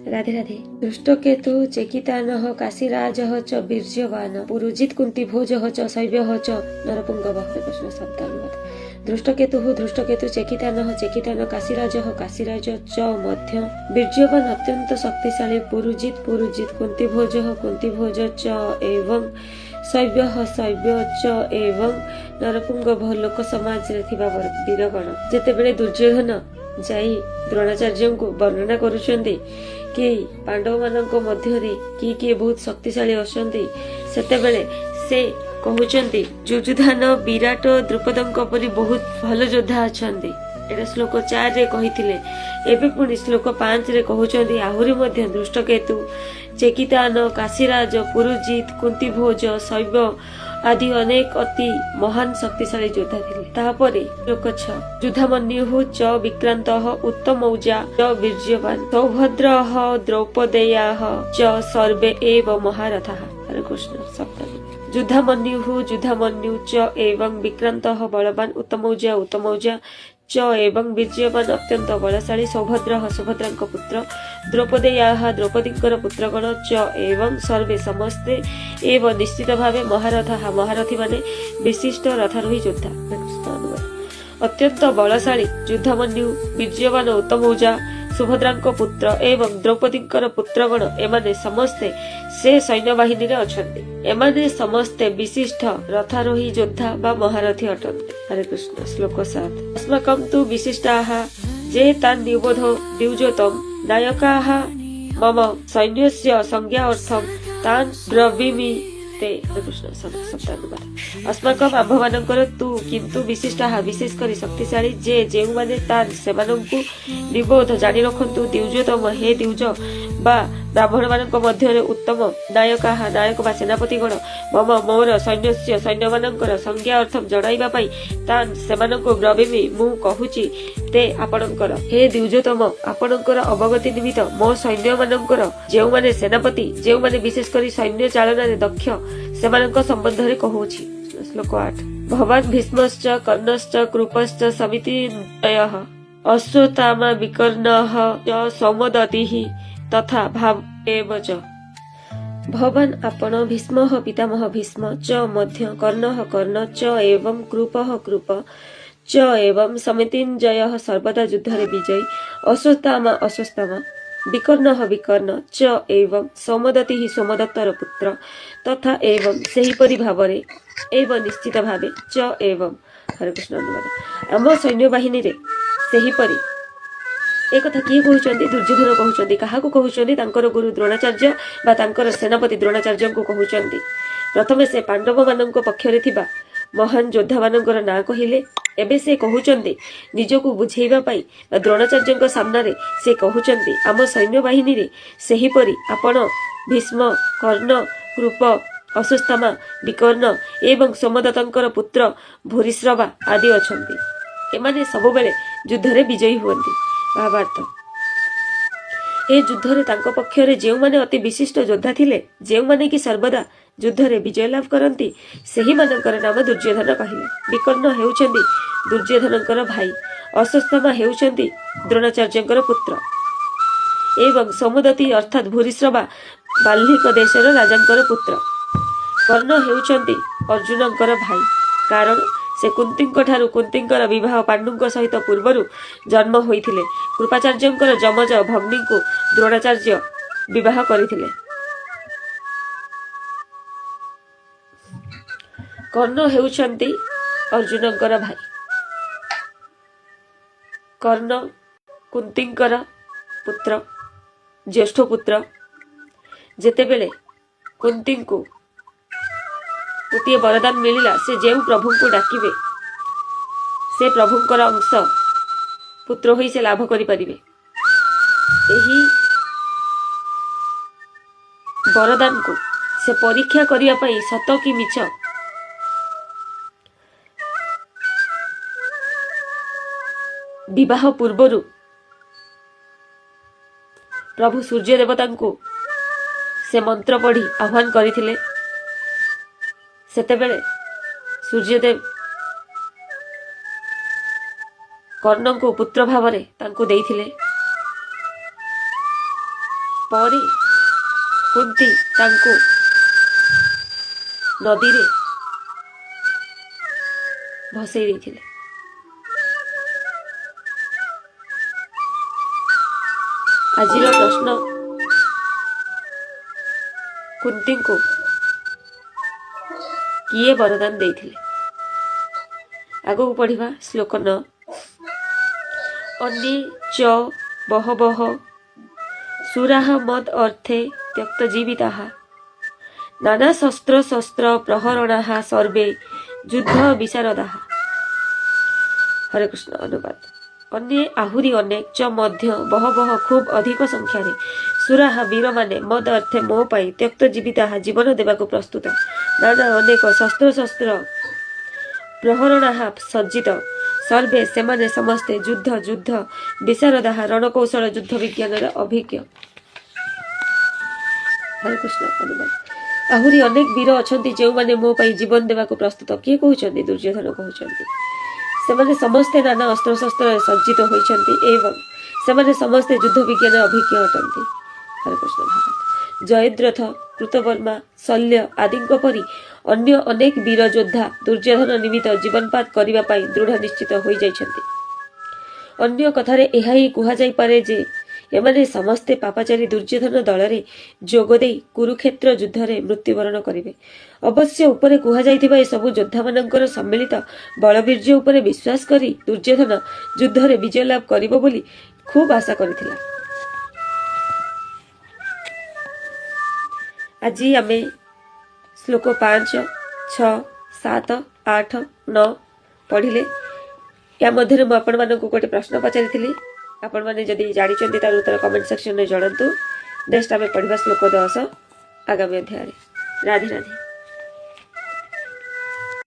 राधे राधे। दुष्टकेतु चेकितानः काशीराजः च वीर्यवान् पुरुजित् कुन्तीभोजः च शैव्यः च नरपुङ्गवः। कृष्ण शब्दानुवाद। धृष्टकेतु चेकितानः चेकितान काशीराजः काशीराज च मध्य वीर्यवान् अत्यंत शक्तिशाली पुरुजित् कुन्तीभोजः कुन्तीभोज च एवं शैव्यः शैव्य च एवं नरपुङ्गव। लोक समाज रे थिबा वीरगण जेतेबेले दुर्योधन जाई द्रोणाचार्य को वर्णना करुछन्ति कि पांडव मानक मध्यरे किए बहुत शक्तिशाली अछन्ति सेतेबेले से कहउछन्ति युजुधान विराट द्रुपदଙ୍କ परि बहुत भल योद्धा अछन्ति। एटा श्लोक 4 रे कहिथिले। एबे पुनी श्लोक 5 रे कहउछन्ति आहुरी मध्य दुष्टकेतु चेकितान काशीराज पुरुजित कुंतीभोज शैव्य आदि अनेक अति महान शक्तिशाली योद्धा थिले। तापरे श्लोक 6 युधामन्युः च विक्रान्तः उत्तमौजा च वीर्यवान् सौभद्रः द्रौपदेयाः च सर्वे एव महारथाः। हरे कृष्ण सप्तमी। युधामन्यु च एवं विक्रान्तः बलवान् उत्तमौजा च एवं वीर्यवान् अत्यंत बलशाली सौभद्रः सुभद्राଙ୍କ पुत्र द्रौपदेयाः द्रौपदीଙ୍କର पुत्रगण च एवं सर्वे समस्ते एवं निश्चित भावे महारथाः महारथी माने विशिष्ट रथारोही योद्धा। अत्यंत बलशाली युधामन्यु वीर्यवान उत्तमौजा सुभद्राଙ୍କ पुत्र एवं द्रौपदीଙ୍କର पुत्रगण एमाने समस्ते से सैन्य बाहिनी रे अछन्ति। एमाने समस्ते विशिष्ट रथारोही योद्धा बा महारथी अटन्ति। हरे कृष्ण। श्लोक 7 अस्माकं तु विशिष्टाः जे तान् निबोधो द्युजोतम नायकाः मम सैन्यस्य संज्ञार्थं तान् ब्रवीमि ते। हरे कृष्ण शब्दानुवाद। अस्माकं आम्भमानଙ୍କର तु किंतु विशिष्टाः विशेष करी शक्तिशाली जे जेउ माने तान् सेमानंकु निबोध जानि रखन्तु द्युजोतम हे द्युज बा ब्राह्मण मानक मध्यरे उत्तम नायकाः नायक बा सेनापतिगण मम मोर सैन्यस्य सैन्य मानकर संज्ञा अर्थम जणाइबा पई तान् सेमानंकु ब्रवीमि मु कहूची ते आपणकर हे द्युजोतम आपणकर अवगति निमित्त मो सैन्य मानकर जेउ माने सेनापति जेउ माने विशेष करी सैन्य चालना रे दक्ष सेमानंक संबंध रे कहूची। श्लोक 8 भवान् भीष्मश्च कर्णश्च कृपश्च समितिनयः अश्वत्थामा विकर्णः च सौमदतिः तथा भाव एव च। भवान् आपण भीष्मः पितामह भीष्म च मध्य कर्णः कर्ण च एवं कृपः कृप च एवं समितिञ्जयः सर्वदा युद्धरे विजयी अश्वत्थामा अश्वत्थामा विकर्णः विकर्ण च एवं सौमदतिः सोमदत्तर पुत्र तथा एवं सेहीपरि भावरे एवं निश्चित भावे च एवं। हरे कृष्ण अनुवाद। आम सैन्य बाहिनी रे सेहीपरि एक कथा किए कहउछन्ति दुर्योधन कहउछन्ति काहाकू कहउछन्ति तांकर गुरु द्रोणाचार्य बा तांकर सेनापति द्रोणाचार्य को कहउछन्ति। प्रथमे से पांडव मानक पक्षरे थिबा महान योद्धा मानकर ना कहिले एबे से कहउछन्ति निजको बुझेइबा पई द्रोणाचार्य सामना रे से कहउछन्ति आम सैन्य बाहिनी रे सेहीपरि आपण भीष्म कर्ण कृप अश्वत्थामा विकर्ण एवं सोमदत्तଙ୍କର पुत्र भूरिश्रवा आदि अछन्ति। एमाने सब बेले युद्धरे विजयी हुअन्ति। भावार्थ ए युद्धरे तांको पक्षरे जेउ माने अति विशिष्ट योद्धा थिले जेउ माने कि सर्वदा युद्धरे विजय लाभ करन्ति सेही मानकर नाम दुर्योधन कहिले। विकर्ण हेउछन्ति दुर्योधनଙ୍କର भाई अश्वत्थामा हेउछन्ति द्रोणाचार्यଙ୍କର पुत्र एवं सौमदत्ती अर्थात भूरिश्रवा बाल्हिक देशर राजाଙ୍କର पुत्र। कर्ण हेउछन्ति अर्जुनଙ୍କର भाई कारण से कुंतीଙ୍କ ठारू कुंतीଙ୍କର विवाह पांडुଙ୍କ सहित पूर्वरु जन्म होइथिले। कृपाचार्यଙ୍କର जमज भग्नी को द्रोणाचार्य विवाह करिथिले। कर्ण हेउछन्ति अर्जुनଙ୍କର भाई। कर्ण कुंतीଙ୍କର पुत्र ज्येष्ठ पुत्र। जेतेबेले कुंती को गोटे वरदान मिलिला से जेउ प्रभु को डाकिबे से प्रभुंकर अंश पुत्र होई से लाभ करि परिबे। एही वरदान को से परीक्षा करिया पई सत कि मिछ विवाह पूर्वरु प्रभु सूर्य देवता को से मंत्र पढ़ी आह्वान करथिले। सेतेबेले सूर्यदेव कर्ण को पुत्र भाव रे तांको देइथिले। ପରେ କୁନ୍ତି ତାଙ୍କୁ ନଦୀରେ ଭସେଇ ଦେଇଥିଲେ। ଆଜିର ପ୍ରଶ୍ନ, କୁନ୍ତୀଙ୍କୁ କିଏ ବରଦାନ ଦେଇଥିଲେ? ଆଗକୁ ପଢିବା ଶ୍ଲୋକ 9। ଅନ୍ये ଚ ବହବଃ ସୁରାଃ ମଦ୍ ଅର୍ଥେ ତ୍ୟକ୍ତ ଜୀବିତାଃ ନାନା ଶସ୍ତ୍ର ଶସ୍ତ୍ର ପ୍ରହରଣାଃ ସର୍ବେ ଯୁଦ୍ଧ ବିଶାରଦାଃ। ହରେ କୃଷ୍ଣ। ଅନୁବାଦ। ଅନ୍ୟେ ଆହୁରି ଅନେକ, ଚ ମଧ୍ୟ ବହବଃ ଖୁବ୍ ଅଧିକ ସଂଖ୍ୟାରେ, ସୁରାଃ ବୀରମାନେ, ମଦ୍ ଅର୍ଥେ ମୋ ପାଇଁ, ତ୍ୟକ୍ତ ଜୀବିତାଃ ଜୀବନ ଦେବାକୁ ପ୍ରସ୍ତୁତ, ନାନା ଅନେକ ଶସ୍ତ୍ର ଶସ୍ତ୍ର ପ୍ରହରଣାଃ ସଜ୍ଜିତ, ସର୍ବେ ସେମାନେ ସମସ୍ତେ, ଯୁଦ୍ଧ ଯୁଦ୍ଧ ବିଶାରଦାଃ ରଣକୌଶଳ ଯୁଦ୍ଧ ବିଜ୍ଞାନର ଅଭିଜ୍ଞ। ହରେ କୃଷ୍ଣ। ଅନୁବାଦ। ଆହୁରି ଅନେକ ବୀର ଅଛନ୍ତି ଯେଉଁମାନେ ମୋ ପାଇଁ ଜୀବନ ଦେବାକୁ ପ୍ରସ୍ତୁତ। କିଏ କହୁଛନ୍ତି? ଦୁର୍ଯ୍ୟୋଧନ କହୁଛନ୍ତି। ସେମାନେ ସମସ୍ତେ ନାନା ଅସ୍ତ୍ରଶସ୍ତ୍ରରେ ସଜ୍ଜିତ ହୋଇଛନ୍ତି ଏବଂ ସେମାନେ ସମସ୍ତେ ଯୁଦ୍ଧ ବିଜ୍ଞାନ ଅଭିଜ୍ଞ ଅଟନ୍ତି। ହରେ କୃଷ୍ଣ। ଭାଗବତ। ଜୟଦ୍ରଥ, କୃତବର୍ମା, ଶଲ୍ୟ ଆଦିଙ୍କ ପରି ଅନ୍ୟ ଅନେକ ବୀର ଯୋଦ୍ଧା ଦୁର୍ଯ୍ୟୋଧନ ନିମିତ୍ତ ଜୀବନପାତ କରିବା ପାଇଁ ଦୃଢ଼ ନିଶ୍ଚିତ ହୋଇଯାଇଛନ୍ତି। ଅନ୍ୟ କଥାରେ ଏହା ହିଁ କୁହାଯାଇପାରେ ଯେ ଏମାନେ ସମସ୍ତେ ପାପାଚାରୀ ଦୁର୍ଯ୍ୟୋଧନ ଦଳରେ ଯୋଗ ଦେଇ କୁରୁକ୍ଷେତ୍ର ଯୁଦ୍ଧରେ ମୃତ୍ୟୁବରଣ କରିବେ। ଅବଶ୍ୟ ଉପରେ କୁହାଯାଇଥିବା ଏସବୁ ଯୋଦ୍ଧାମାନଙ୍କର ସମ୍ମିଳିତ ବଳବୀର୍ଯ୍ୟ ଉପରେ ବିଶ୍ୱାସ କରି ଦୁର୍ଯ୍ୟୋଧନ ଯୁଦ୍ଧରେ ବିଜୟ ଲାଭ କରିବ ବୋଲି ଖୁବ୍ ଆଶା କରିଥିଲା। ଆଜି ଆମେ ଶ୍ଲୋକ 5, 6, 7, 8, 9 ପଢିଲେ। या ମଧ୍ୟରେ ମୁଁ ଆପଣମାନଙ୍କୁ ଗୋଟେ ପ୍ରଶ୍ନ ପଚାରିଥିଲି। ଆପଣମାନେ ଯଦି ଜାଣିଛନ୍ତି ତାର ଉତ୍ତର କମେଣ୍ଟ ସେକ୍ସନରେ ଜଣାନ୍ତୁ। ନେକ୍ସଟ ଆମେ ପଢିବା ଶ୍ଲୋକ 10 ଆଗାମୀ ଅଧ୍ୟାୟରେ। ରାଧେ ରାଧେ।